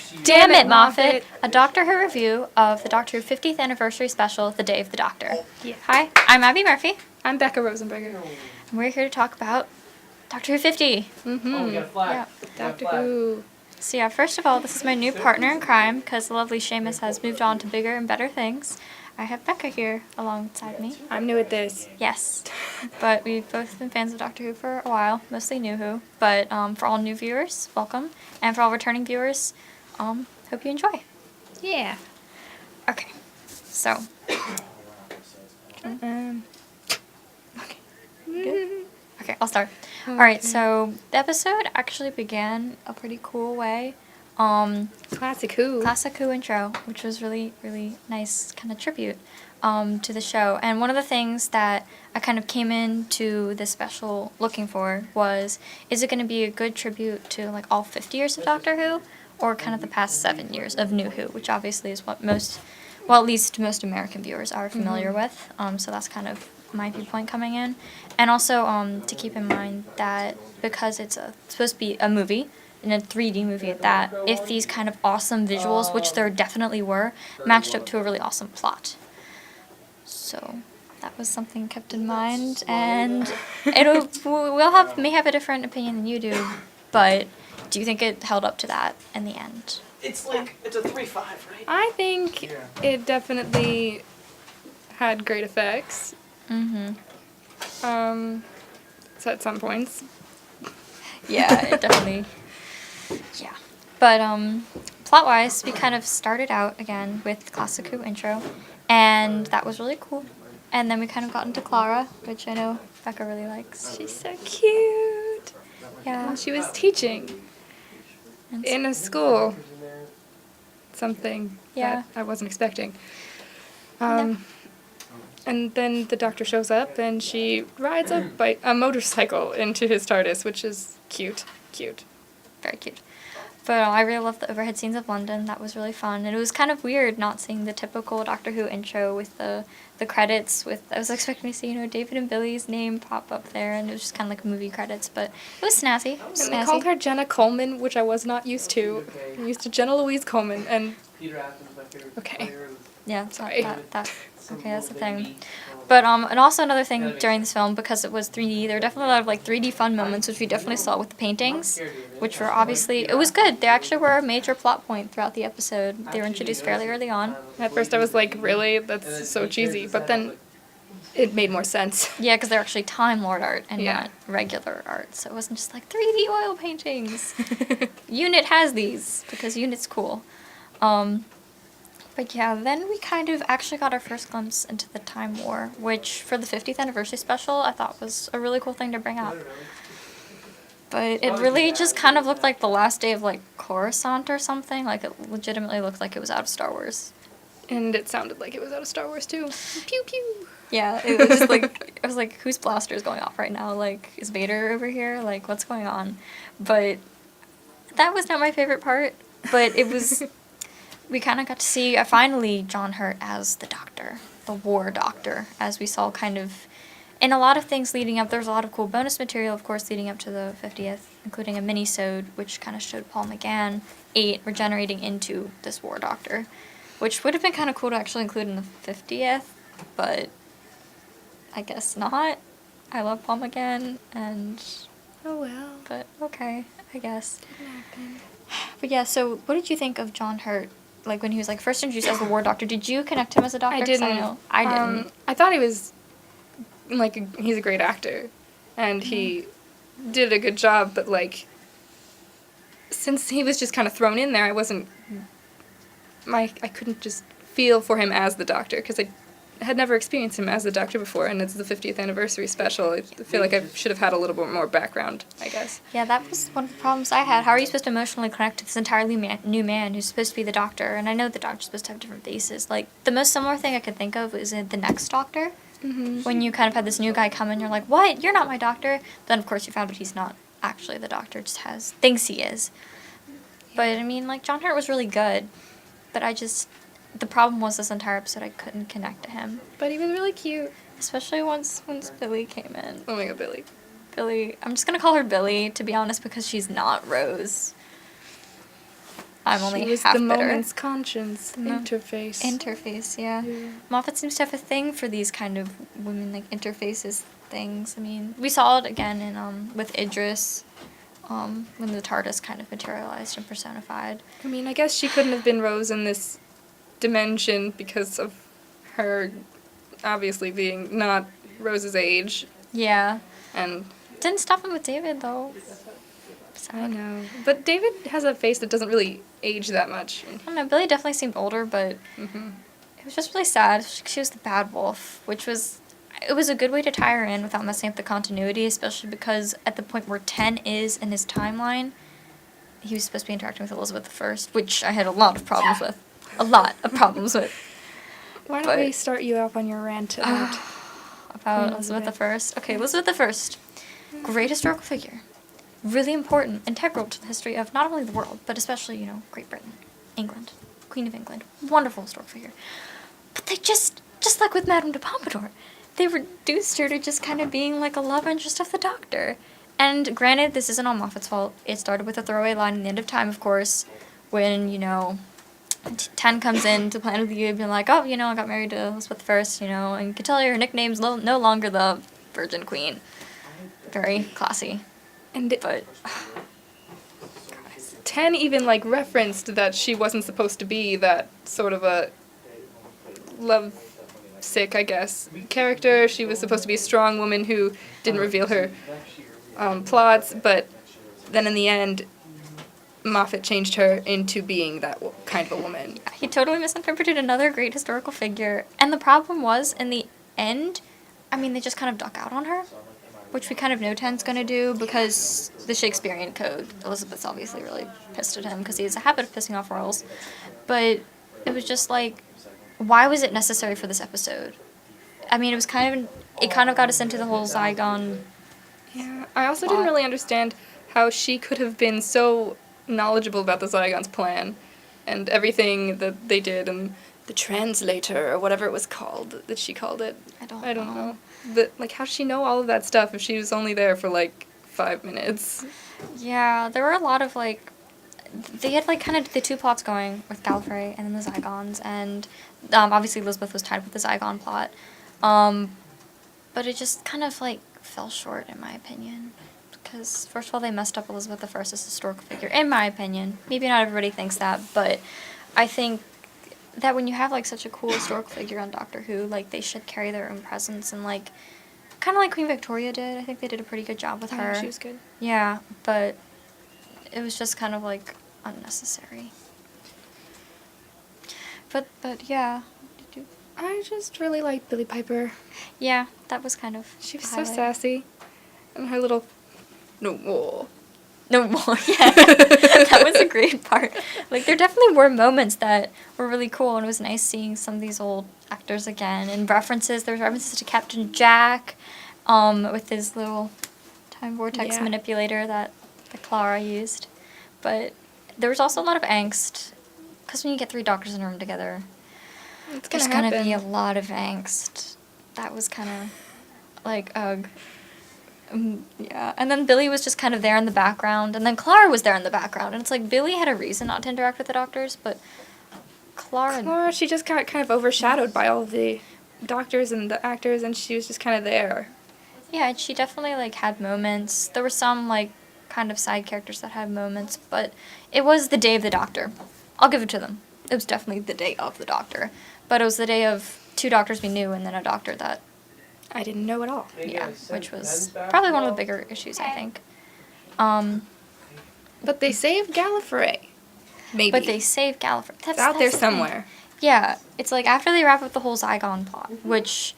Dammit Moffat, a Doctor Who review of the Doctor Who 50th Anniversary Special, The Day of the Doctor. Yeah. Hi, I'm Abby Murphy. I'm Becka Rosenberger. And we're here to talk about Doctor Who 50. Mm-hmm. Oh, we got a flag. Yeah. Doctor Who. So yeah, first of all, this is my new partner in crime because the lovely Seamus has moved on to bigger and better things. I have Becca here alongside me. I'm new at this. Yes, but we've both been fans of Doctor Who for a while, mostly New Who. But for all new viewers, welcome. And for all returning viewers, hope you enjoy. Yeah. Okay, so. Um. Good? Okay, I'll start. Alright, so the episode actually began a pretty cool way. Classic Who. Classic Who intro, which was really, really nice kind of tribute to the show. And one of the things that I kind of came into this special looking for was, is it going to be a good tribute to like all 50 years of Doctor Who, or kind of the past 7 years of New Who, which obviously is what most, well, at least most American viewers are familiar with. So that's kind of my viewpoint coming in. And also to keep in mind that because it's supposed to be a movie, in a 3D movie at that, if these kind of awesome visuals, which there definitely were, matched up to a really awesome plot. So that was something kept in mind, and may have a different opinion than you do, but do you think it held up to that in the end? It's like, it's a 3-5, right? I think it definitely had great effects. Mm-hmm. So at some points. Yeah, it definitely. Yeah. But plot-wise, we kind of started out again with Classic Who intro, and that was really cool. And then we kind of got into Clara, which I know Becca really likes. She's so cute. Yeah. She was teaching And in a school. Something Yeah. that I wasn't expecting. No. And then the Doctor shows up, and she rides a motorcycle into his TARDIS, which is cute. Cute. Very cute. But I really loved the overhead scenes of London. That was really fun. And it was kind of weird not seeing the typical Doctor Who intro with the credits. I was expecting to see, David and Billy's name pop up there, and it was just kind of like movie credits. But it was snazzy. And they called her Jenna Coleman, which I was not used to. I'm used to Jenna Louise Coleman, and Peter Atkins, my favorite Okay. player. Yeah, Sorry. Okay, that's the thing. But and also another thing during this film, because it was 3D, there were definitely a lot of like 3D fun moments, which we definitely saw with the paintings, which were obviously, it was good. They actually were a major plot point throughout the episode. They were introduced fairly early on. at first I was like, really? That's so cheesy. But then it made more sense. Yeah, because they're actually Time Lord art and Yeah. not regular art, so it wasn't just like 3D oil paintings. Unit has these because Unit's cool. But yeah, then we kind of actually got our first glimpse into the Time War, which for the 50th anniversary special I thought was a really cool thing to bring up. But it really just kind of looked like the last day of like Coruscant or something. Like it legitimately looked like it was out of Star Wars. And it sounded like it was out of Star Wars, too. Pew pew. Yeah, it was just like, I was like, whose blaster is going off right now? Like, is Vader over here? Like, what's going on? But that was not my favorite part. But it was, we kind of got to see finally John Hurt as the Doctor, the War Doctor, as we saw kind of in a lot of things leading up. There was a lot of cool bonus material, of course, leading up to the 50th, including a mini-sode, which kind of showed Paul McGann, 8, regenerating into this War Doctor, which would have been kind of cool to actually include in the 50th, but I guess not. I love Paul McGann, and Oh, well. but okay, I guess. But yeah, so what did you think of John Hurt? Like when he was like first introduced as the War Doctor, did you connect him as a doctor? I 'Cause didn't. I didn't. I thought he was, he's a great actor. And he did a good job, but, since he was just kind of thrown in there, I couldn't just feel for him as the Doctor, because I had never experienced him as the Doctor before, and it's the 50th anniversary special. I feel like I should have had a little bit more background, I guess. Yeah, that was one of the problems I had. How are you supposed to emotionally connect to this entirely new man who's supposed to be the Doctor? And I know the Doctor's supposed to have different faces. Like, the most similar thing I could think of is in the next Doctor. Mm-hmm. When you kind of had this new guy come in, you're like, what? You're not my Doctor? Then, of course, you found out he's not actually the Doctor, just thinks he is. But, I mean, John Hurt was really good. But the problem was this entire episode I couldn't connect to him. But he was really cute. Especially once Billy came in. Oh my god, Billy. Billy, I'm just gonna call her Billy, to be honest, because she's not Rose. I'm only She was half the bitter. moment's conscience, the interface. Interface, yeah. Moffat seems to have a thing for these kind of women, like, interfaces things. I mean, we saw it again in, with Idris, when the TARDIS kind of materialized and personified. I mean, I guess she couldn't have been Rose in this dimension because of her obviously being not Rose's age. Yeah. And Didn't stop him with David, though. I know. But David has a face that doesn't really age that much. I don't know, Billy definitely seemed older, but it was just really sad. She was the bad wolf, which was... It was a good way to tie her in without messing up the continuity, especially because at the point where 10 is in his timeline, he was supposed to be interacting with Elizabeth I, which I had a lot of problems with. A lot of problems with. Why don't we start you off on your rant about Elizabeth I? Okay, Elizabeth I. Great historical figure. Really important, integral to the history of not only the world, but especially, Great Britain, England, Queen of England. Wonderful historical figure. But they just like with Madame de Pompadour, they reduced her to just kind of being like a love interest of the Doctor. And granted, this isn't all Moffat's fault. It started with a throwaway line in The End of Time, of course, when, 10 comes in to Planet of the Year being like, oh, I got married to Elizabeth I, and you can tell her nickname's no longer the Virgin Queen. Very classy. But 10 even referenced that she wasn't supposed to be that sort of a love sick, I guess, character. She was supposed to be a strong woman who didn't reveal her plots, but then in the end, Moffat changed her into being that kind of a woman. He totally misinterpreted another great historical figure, and the problem was, in the end, they just kind of duck out on her, which we kind of know 10's going to do, because the Shakespearean code, Elizabeth's obviously really pissed at him, because he has a habit of pissing off royals, but it was just why was it necessary for this episode? It kind of got us into the whole Zygon. Yeah, I also didn't really understand how she could have been so knowledgeable about the Zygon's plan and everything that they did, and the translator, or whatever it was called, that she called it. I don't know. But, how does she know all of that stuff if she was only there for, 5 minutes? Yeah, there were a lot of, they had, kind of the two plots going with Gallifrey and then the Zygons, and obviously Elizabeth was tied with the Zygon plot. But it just kind of, fell short, in my opinion. Because, first of all, they messed up Elizabeth I as a historical figure, in my opinion. Maybe not everybody thinks that, but I think that when you have, such a cool historical figure on Doctor Who, they should carry their own presence, and, kind of like Queen Victoria did. I think they did a pretty good job with her. She was good. Yeah, but it was just kind of, unnecessary. But yeah. I just really liked Billie Piper. Yeah, that was kind of She was a so highlight. sassy. And her little... No more. No more, yeah. That was a great part. There definitely were moments that were really cool, and it was nice seeing some of these old actors again. And references, there was references to Captain Jack, with his little time vortex manipulator that Clara used. But there was also a lot of angst, because when you get 3 doctors in a room together, there's going to be a lot of angst. That was kind of ugh. Yeah, and then Billy was just kind of there in the background, and then Clara was there in the background, and it's Billy had a reason not to interact with the doctors, but Clara, she just got kind of overshadowed by all of the doctors and the actors, and she was just kind of there. Yeah, and she definitely had moments. There were some kind of side characters that had moments, but it was the day of the Doctor. I'll give it to them. It was definitely the day of the Doctor, but it was the day of 2 doctors we knew, and then a doctor that I didn't know at all. Yeah, which was probably one of the bigger issues, I think. But they saved Gallifrey. Maybe. But they saved Gallifrey. It's out there the thing. somewhere. Yeah, it's after they wrap up the whole Zygon plot, which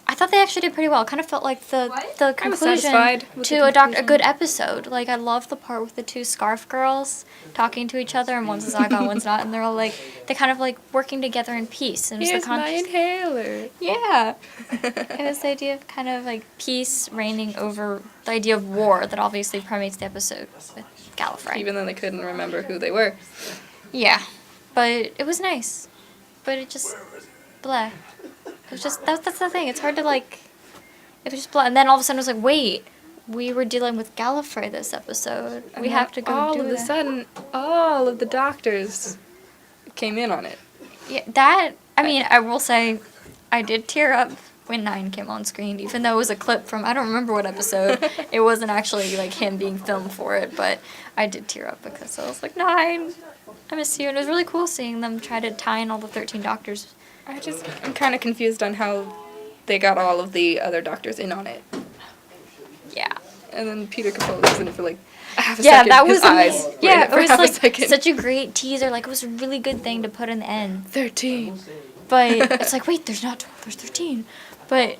I thought they actually did pretty well. It kind of felt like the conclusion satisfied with to the a good episode. I love the part with the 2 scarf girls talking to each other, and one's a Zygon, one's not, and they're all they kind of working together in peace. And it was Here's my inhaler. Yeah. It was the idea of kind of peace reigning over the idea of war that obviously permeates the episode with Gallifrey. Even though they couldn't remember who they were. Yeah. But it was nice. But it just bleh. It was just that's the thing. It's hard to it was just bleh. And then all of a sudden it was wait, we were dealing with Gallifrey this episode. And We then have to go all do of a that. sudden, all of the doctors came in on it. Yeah, that, I mean, I will say, I did tear up when 9 came on screen, even though it was a clip from, I don't remember what episode. It wasn't actually, like, him being filmed for it, but I did tear up because I was like, 9, I miss you. And it was really cool seeing them try to tie in all the 13 doctors. I'm kind of confused on how they got all of the other doctors in on it. Yeah. And then Peter Capaldi was in it for like a half a Yeah, second. that His was eyes were in yeah, it for it was half a like second. such a great teaser. Like, it was a really good thing to put in the end. 13. But it's like, wait, there's not 12, there's 13. But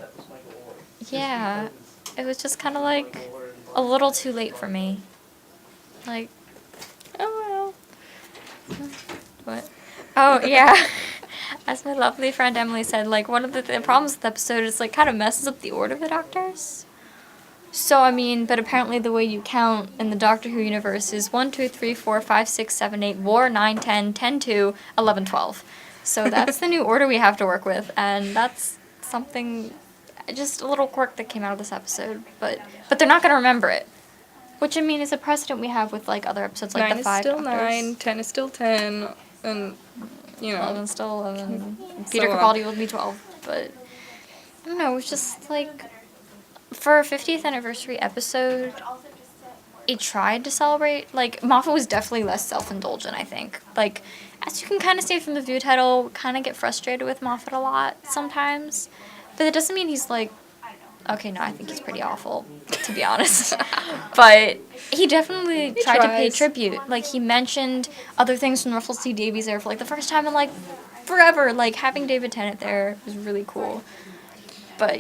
yeah, it was just kind of like a little too late for me. Like, oh well. What? Oh yeah. As my lovely friend Emily said, like, one of the problems with the episode is like kind of messes up the order of the doctors. So I mean, but apparently the way you count in the Doctor Who universe is 1, 2, 3, 4, 5, 6, 7, 8, War, 9, 10, 10, 2, 11, 12. So that's the new order we have to work with, and that's something, just a little quirk that came out of this episode. But they're not gonna remember it, which I mean is a precedent we have with like other episodes, like 9 the is 5 still Doctors. 9, 10 is still 10, and, you know. 11 still 11. Peter So, Capaldi will be 12, but I don't know. It's just like for a 50th anniversary episode, it tried to celebrate. Like, Moffat was definitely less self-indulgent, I think. Like, as you can kind of see from the view title, kind of get frustrated with Moffat a lot sometimes. But it doesn't mean he's like, okay, no, I think he's pretty awful, to be honest. But he definitely tried to pay tries. tribute. Like, he mentioned other things from Russell T Davies there for, like, the first time in, like, forever. Like, having David Tennant there was really cool. But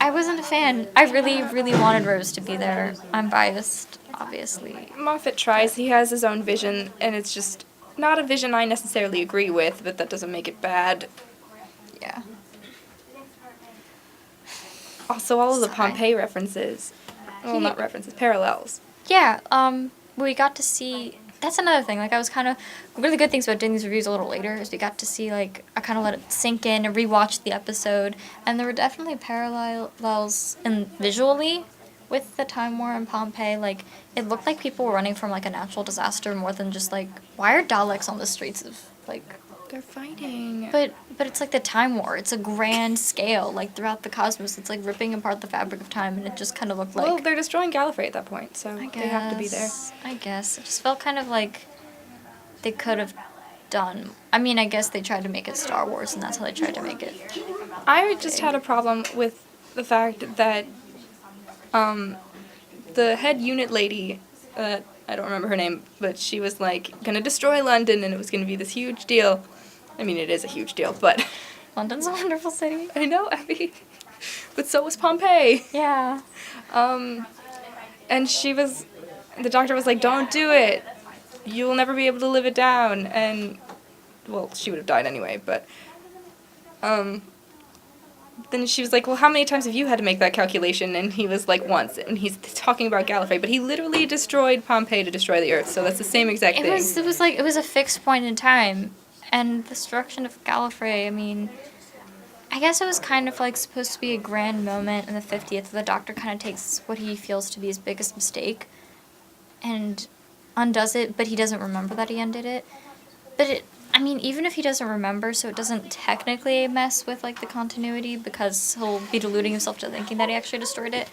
I wasn't a fan. I really, really wanted Rose to be there. I'm biased, obviously. Moffat tries. He has his own vision, and it's just not a vision I necessarily agree with, but that doesn't make it bad. Yeah. Also, all of the Sorry. Pompeii references. Well, not references, parallels. Yeah, we got to see, that's another thing, like, I was kind of, really good things about doing these reviews a little later, is we got to see, like, I kind of let it sink in and rewatched the episode, and there were definitely parallels in visually with the Time War in Pompeii. Like, it looked like people were running from, like, a natural disaster more than just, like, why are Daleks on the streets of, like... They're fighting. But it's like the Time War. It's a grand scale, like, throughout the cosmos. It's, like, ripping apart the fabric of time, and it just kind of looked like... Well, they're destroying Gallifrey at that point, so I guess, they have to be there. I guess. It just felt kind of like they could have done... I mean, I guess they tried to make it Star Wars, and that's how they tried to make it. I just had a problem with the fact that the head unit lady, I don't remember her name, but she was, like, gonna destroy London, and it was gonna be this huge deal. I mean, it is a huge deal, but... London's a wonderful city. I know, Abby. But so was Pompeii. Yeah. And she was... The doctor was like, don't do it. You'll never be able to live it down. And... Well, she would have died anyway, but... Then she was like, well, how many times have you had to make that calculation? And he was like, once. And he's talking about Gallifrey, but he literally destroyed Pompeii to destroy the Earth, so that's the same exact thing. It was a fixed point in time. And the destruction of Gallifrey, I mean... I guess it was kind of like supposed to be a grand moment in the 50th where the Doctor kind of takes what he feels to be his biggest mistake and undoes it, but he doesn't remember that he undid it. But I mean, even if he doesn't remember, so it doesn't technically mess with, like, the continuity because he'll be deluding himself to thinking that he actually destroyed it.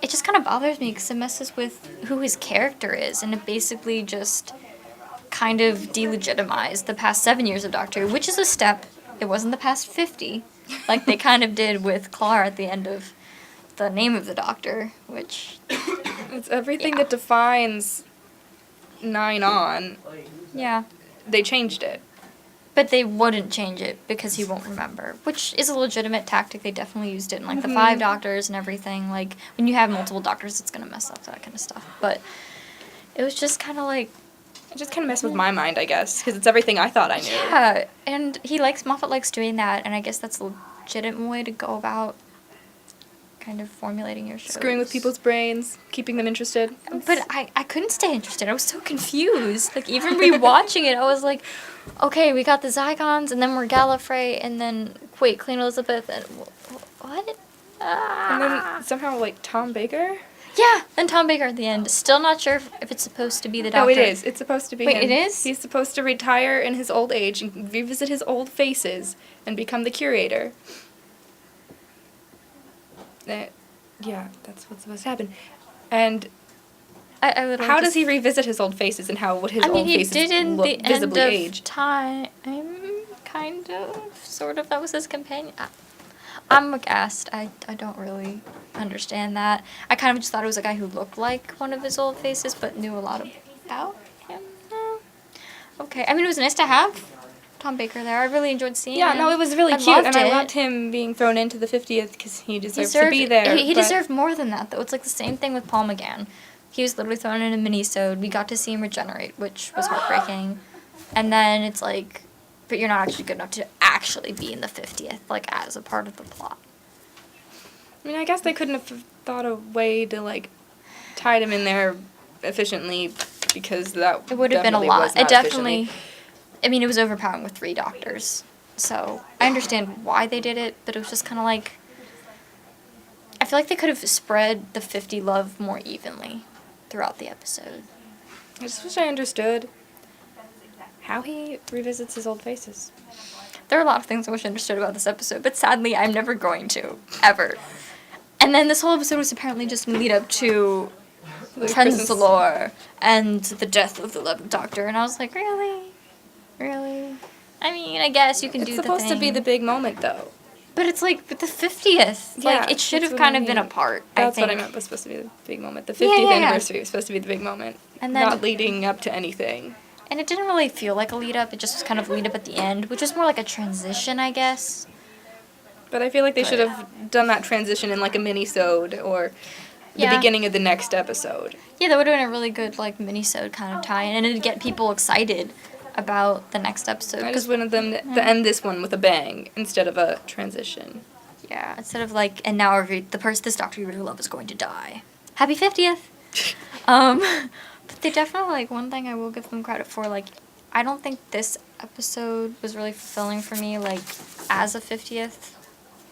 It just kind of bothers me because it messes with who his character is, and it basically just kind of delegitimized the past 7 years of Doctor Who, which is a step. It wasn't the past 50. Like they kind of did with Clara at the end of the Name of the Doctor, which... It's everything that defines 9 on. Yeah. They changed it. But they wouldn't change it because he won't remember, which is a legitimate tactic. They definitely used it in, like, the 5 Doctors and everything. Like, when you have multiple Doctors, it's going to mess up that kind of stuff. But it was just kind of like... It just kind of messed with my mind, I guess, because it's everything I thought I knew. Yeah, and Moffat likes doing that, and I guess that's a legitimate way to go about kind of formulating your shows. Screwing with people's brains, keeping them interested. But I couldn't stay interested. I was so confused. Like, even rewatching it, I was like, okay, we got the Zygons, and then we're Gallifrey, and then, wait, Queen Elizabeth, and what? And then somehow, like, Tom Baker? Yeah, then Tom Baker at the end. Still not sure if it's supposed to be the doctor. Oh, it is. It's supposed to be Wait, him. it is? He's supposed to retire in his old age and revisit his old faces and become the curator. Yeah, that's what's supposed to happen. And how does he revisit his old faces, and how would his old faces did in look the visibly end of age? time. Kind of, sort of. That was his companion. I'm aghast. I don't really understand that. I kind of just thought it was a guy who looked like one of his old faces, but knew a lot about him. Okay. I mean, it was nice to have Tom Baker there. I really enjoyed seeing him. Yeah, no, it was really cute, loved and I it. loved him being thrown into the 50th because he deserved to be there. He but- deserved more than that, though. It's like the same thing with Paul McGann. He was literally thrown in a mini-sode. We got to see him regenerate, which was heartbreaking. And then it's like, but you're not actually good enough to actually be in the 50th, like, as a part of the plot. I mean, I guess they couldn't have thought a way to, like, tie him in there efficiently because that It would have been a definitely lot. was not It definitely, efficiently. I mean, it was overpowering with 3 doctors. So I understand why they did it, but it was just kind of like, I feel like they could have spread the 50 love more evenly throughout the episode. I just wish I understood how he revisits his old faces. There are a lot of things I wish I understood about this episode, but sadly, I'm never going to, ever. And then this whole episode was apparently just a lead up to The Christmas- Trenzalore and the death of the 11th Doctor, and I was like, really? Really? I mean, I guess you can It's do the thing. supposed to be the big moment, though. But it's like, with the 50th. Yeah, Like, it should that's have what kind I of been mean. a part, That's I think. what I meant was supposed to be the big moment. The Yeah, 50th yeah, yeah. anniversary was supposed to be the big moment, And then- not leading up to anything. And it didn't really feel like a lead up, it just was kind of lead up at the end, which was more like a transition, I guess. But I feel like they should have done that transition in, like, a mini-sode or the Yeah. beginning of the next episode. Yeah, that would have been a really good, like, mini-sode kind of tie-in, and it'd get people excited about the next episode. I just wanted them to end this one with a bang instead of a transition. Yeah, instead of like, and now this doctor you really love is going to die. Happy 50th! But they definitely, like, one thing I will give them credit for, like, I don't think this episode was really fulfilling for me, like, as a 50th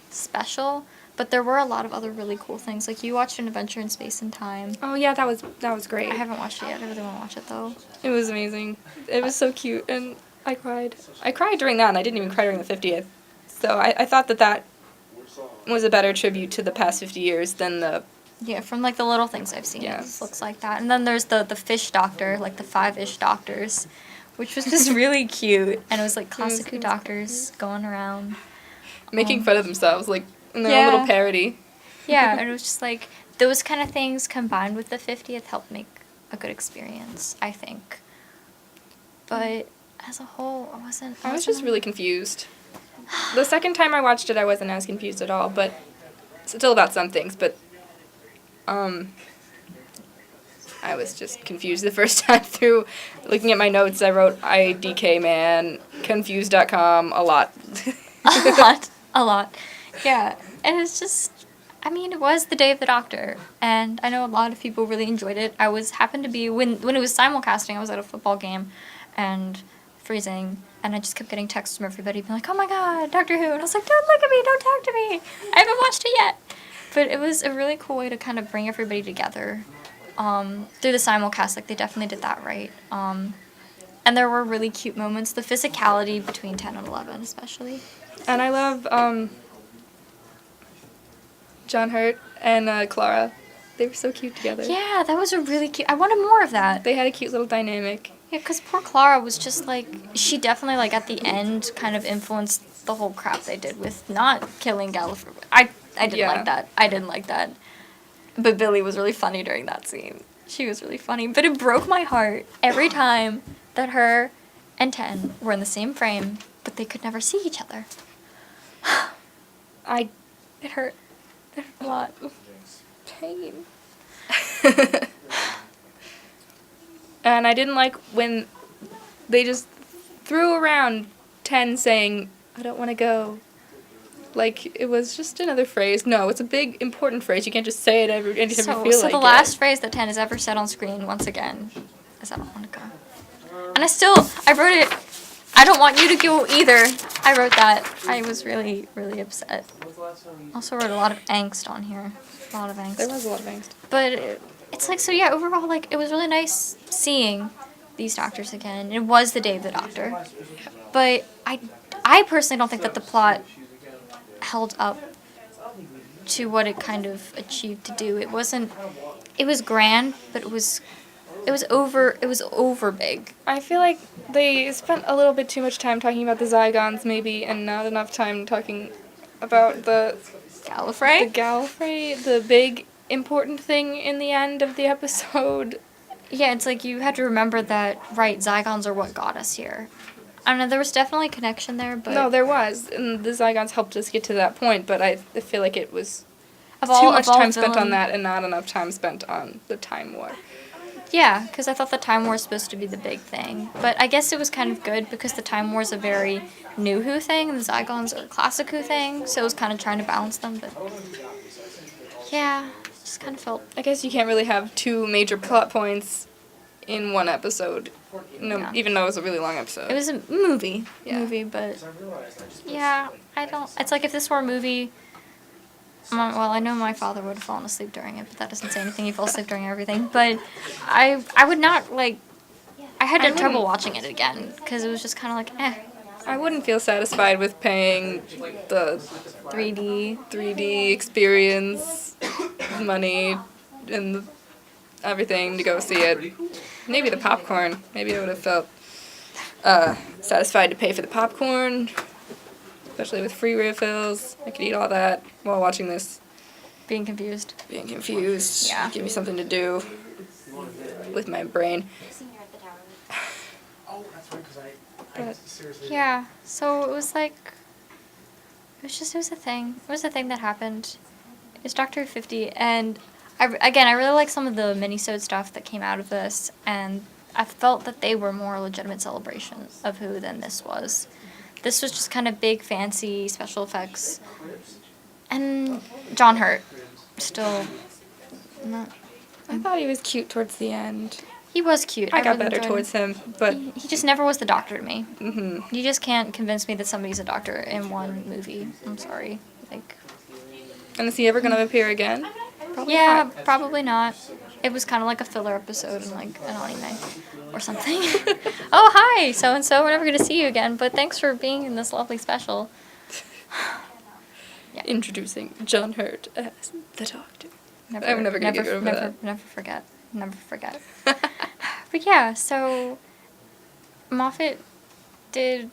special, but there were a lot of other really cool things. Like, you watched An Adventure in Space and Time. Oh yeah, that was great. I haven't watched it yet. I really want to watch it, though. It was amazing. It was so cute, and I cried. I cried during that, and I didn't even cry during the 50th. So I thought that was a better tribute to the past 50 years than the... Yeah, from, like, the little things I've seen, it Yes. just looks like that. And then there's the fish doctor, like, the 5-ish doctors, which was just really cute. And it was, like, classic it was doctors going around. making fun of themselves, like, in their Yeah. own little parody. Yeah, and it was just, like, those kind of things combined with the 50th helped make a good experience, I think. But as a whole, I I was just really confused. The second time I watched it, I wasn't as confused at all, but still about some things, but I was just confused the first time through. Looking at my notes, I wrote IDK man, confused.com, a lot. a lot. Yeah, and it's just, I mean, it was the Day of the Doctor, and I know a lot of people really enjoyed it. I happened to be, when it was simulcasting, I was at a football game, and freezing, and I just kept getting texts from everybody being like, oh my god, Doctor Who, and I was like, don't look at me, don't talk to me, I haven't watched it yet. But it was a really cool way to kind of bring everybody together through the simulcast. Like, they definitely did that right. And there were really cute moments, the physicality between 10 and 11 especially. And I love John Hurt and Clara. They were so cute together. Yeah, that was a really cute, I wanted more of that. They had a cute little dynamic. Yeah, because poor Clara was just like, she definitely, like, at the end kind of influenced the whole crap they did with not killing Gallifrey. I didn't Yeah. like that. I didn't like that. But Billy was really funny during that scene. She was really funny. But it broke my heart every time that her and 10 were in the same frame, but they could never see each other. It hurt. It hurt a lot. Pain. And I didn't like when they just threw around 10 saying, I don't want to go. Like, it was just another phrase. No, it's a big, important phrase. You can't just say it anytime you feel like it. So the last phrase that 10 has ever said on screen, once again, is I don't want to go. And I wrote it, I don't want you to go either. I wrote that. I was really, really upset. Also wrote a lot of angst on here. A lot of angst. There was a lot of angst. But it's like, so yeah, overall, like, it was really nice seeing these doctors again. It was the day of the doctor. But I personally don't think that the plot held up to what it kind of achieved to do. It was grand, but it was over big. I feel like they spent a little bit too much time talking about the Zygons, maybe, and not enough time talking about the Gallifrey? Gallifrey, the big important thing in the end of the episode. Yeah, it's like you had to remember that, right, Zygons are what got us here. I don't know, there was definitely a connection there, but... No, there was, and the Zygons helped us get to that point, but I feel like it was Of too all- much of all time spent on villain- that and not enough time spent on the Time War. Yeah, because I thought the Time War was supposed to be the big thing. But I guess it was kind of good because the Time War is a very new Who thing, and the Zygons are a classic Who thing, so it was kind of trying to balance them, but... Yeah, just kind of felt... I guess you can't really have two major plot points in one episode, Yeah. even though it was a really long episode. It was a movie, Yeah. but... Yeah, I don't... It's like if this were a movie... Well, I know my father would have fallen asleep during it, but that doesn't say anything. He fell asleep during everything. But I would not, like... I had I trouble wouldn't- watching it again, because it was just kind of like, eh. I wouldn't feel satisfied with paying the 3D experience money and everything to go see it. Maybe the popcorn. Maybe I would have felt satisfied to pay for the popcorn, especially with free refills. I could eat all that while watching this. Being confused. Being confused. Yeah. Give me something to do with my brain. But Yeah, so it was like... It was a thing. It was a thing that happened. It's Doctor Who 50, and I really like some of the mini-sode stuff that came out of this, and I felt that they were more legitimate celebrations of Who than this was. This was just kind of big, fancy special effects. And John Hurt, still not... I thought he was cute towards the end. He was cute. I got really better enjoyed towards him, but He just never was the Doctor to me. mhm. You just can't convince me that somebody's a doctor in one movie. I'm sorry. Like, And is he ever gonna appear again? yeah, probably not. It was kind of like a filler episode in like an anime or something. Oh, hi, so and so. We're never gonna see you again, but thanks for being in this lovely special. Yeah. Introducing John Hurt as the Doctor. Never, I'm never gonna get over that. Never forget. Never forget. But yeah, so Moffat I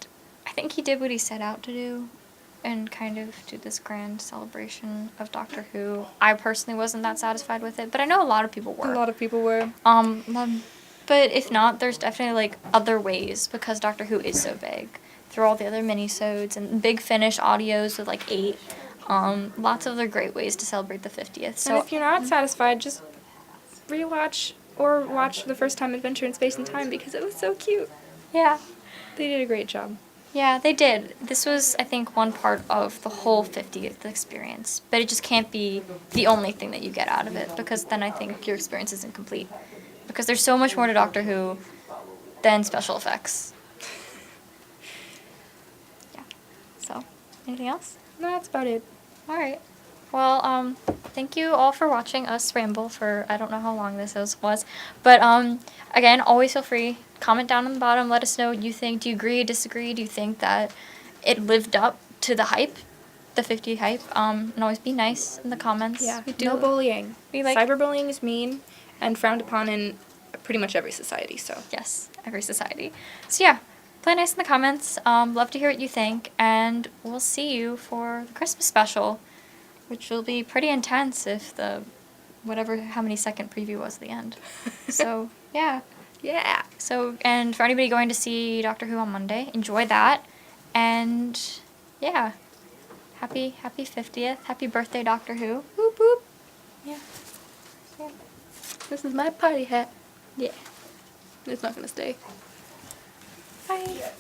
think he did what he set out to do and kind of do this grand celebration of Doctor Who. I personally wasn't that satisfied with it, but I know a lot of people were. A lot of people were. But if not, there's definitely like other ways because Doctor Who is so big. Through all the other mini-sodes and Big Finish audios with like 8. Lots of other great ways to celebrate the 50th. So And if you're not satisfied, just rewatch or watch for the first time Adventure in Space and Time because it was so cute. yeah. They did a great job. Yeah, they did. This was, I think, one part of the whole 50th experience. But it just can't be the only thing that you get out of it, because then I think your experience isn't complete. Because there's so much more to Doctor Who than special effects. Yeah. So, anything else? No, that's about it. Alright. Well, thank you all for watching us ramble for, I don't know how long this was. But, again, always feel free. Comment down on the bottom. Let us know what you think. Do you agree, disagree? Do you think that it lived up to the hype? The 50 hype? And always be nice in the comments. Yeah, We do. no bullying. We like- Cyberbullying is mean and frowned upon in pretty much every society, so. Yes, every society. So yeah, play nice in the comments. Love to hear what you think. And we'll see you for the Christmas special, which will be pretty intense if the how many second preview was at the end. So, yeah. Yeah. So, and for anybody going to see Doctor Who on Monday, enjoy that. And, yeah. Happy 50th. Happy birthday, Doctor Who. Whoop whoop. Yeah. Yeah. This is my party hat. Yeah. It's not gonna stay. Bye.